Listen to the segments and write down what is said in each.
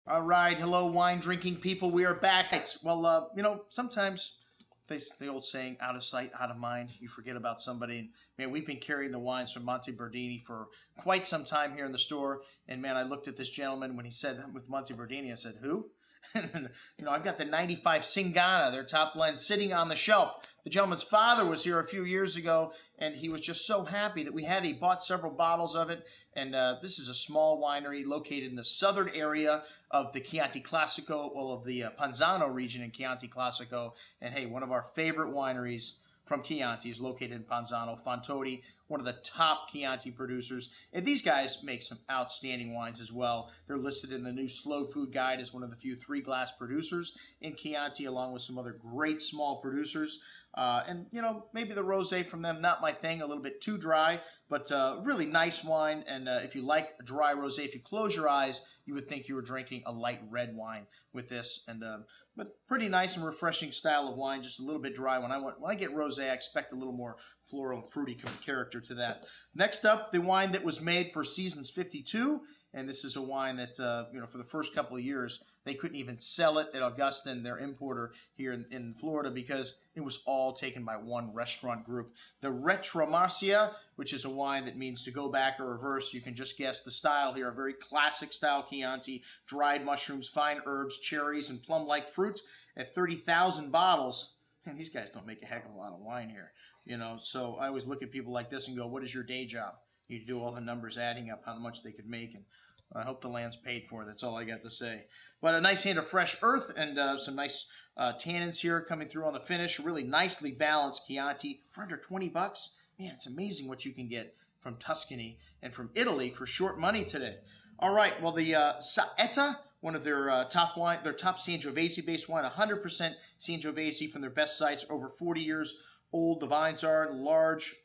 All right, hello, wine-drinking people. We are back. Well, sometimes the old saying, out of sight, out of mind, you forget about somebody. And, man, we've been carrying the wines from Monte Bernardi for quite some time here in the store. And, man, I looked at this gentleman when he said with Monte Bernardi. I said, who? And, I've got the 95 Tzingana, their top blend, sitting on the shelf. The gentleman's father was here a few years ago, and he was just so happy that we had it. He bought several bottles of it, and this is a small winery located in the southern area of the Chianti Classico, well, of the Panzano region in Chianti Classico. And, hey, one of our favorite wineries from Chianti is located in Panzano. Fontori, one of the top Chianti producers. And these guys make some outstanding wines as well. They're listed in the new Slow Food Guide as one of the few 3-glass producers in Chianti, along with some other great small producers. Maybe the rosé from them, not my thing, a little bit too dry, but really nice wine. And if you like a dry rosé, if you close your eyes, you would think you were drinking a light red wine with this. But pretty nice and refreshing style of wine, just a little bit dry. When I get rosé, I expect a little more floral and fruity character to that. Next up, the wine that was made for Seasons 52. And this is a wine that, for the first couple of years, they couldn't even sell it at Augustin, their importer here in Florida, because it was all taken by one restaurant group. The Retromarcia, which is a wine that means to go back or reverse. You can just guess the style here. A very classic style Chianti, dried mushrooms, fine herbs, cherries, and plum-like fruit at 30,000 bottles. And these guys don't make a heck of a lot of wine here. So I always look at people like this and go, what is your day job? You do all the numbers adding up how much they could make, and I hope the land's paid for. That's all I got to say. But a nice hint of fresh earth and some nice tannins here coming through on the finish. Really nicely balanced Chianti for under 20 bucks. Man, it's amazing what you can get from Tuscany and from Italy for short money today. All right, well, the Saetta, one of their top Sangiovese-based wine, 100% Sangiovese from their best sites, over 40 years old. The vines are large,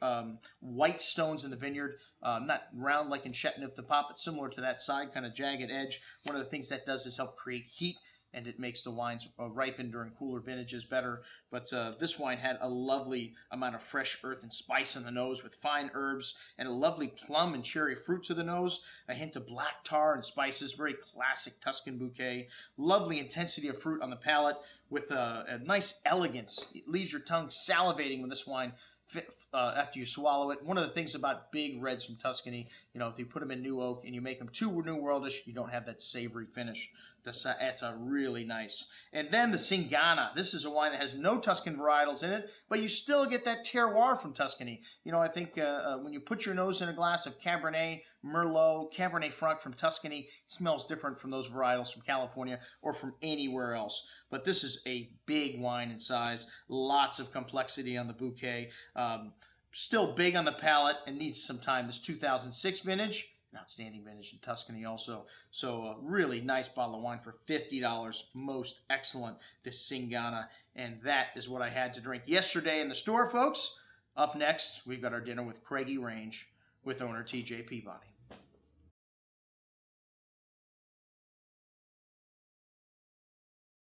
white stones in the vineyard, not round like in Chateauneuf-du-Pape, but similar to that side, kind of jagged edge. One of the things that does is help create heat, and it makes the wines ripen during cooler vintages better. But this wine had a lovely amount of fresh earth and spice in the nose with fine herbs and a lovely plum and cherry fruit to the nose, a hint of black tar and spices, very classic Tuscan bouquet, lovely intensity of fruit on the palate with a nice elegance. It leaves your tongue salivating with this wine after you swallow it. One of the things about big reds from Tuscany, if you put them in New Oak and you make them too New Worldish, you don't have that savory finish. The Saetta, really nice. And then the Tzingana. This is a wine that has no Tuscan varietals in it, but you still get that terroir from Tuscany. I think when you put your nose in a glass of Cabernet, Merlot, Cabernet Franc from Tuscany, it smells different from those varietals from California or from anywhere else. But this is a big wine in size, lots of complexity on the bouquet, still big on the palate and needs some time. This 2006 vintage, an outstanding vintage in Tuscany also. So a really nice bottle of wine for $50. Most excellent, this Tzingana. And that is what I had to drink yesterday in the store, folks. Up next, we've got our dinner with Craigie Range with owner TJ Peabody.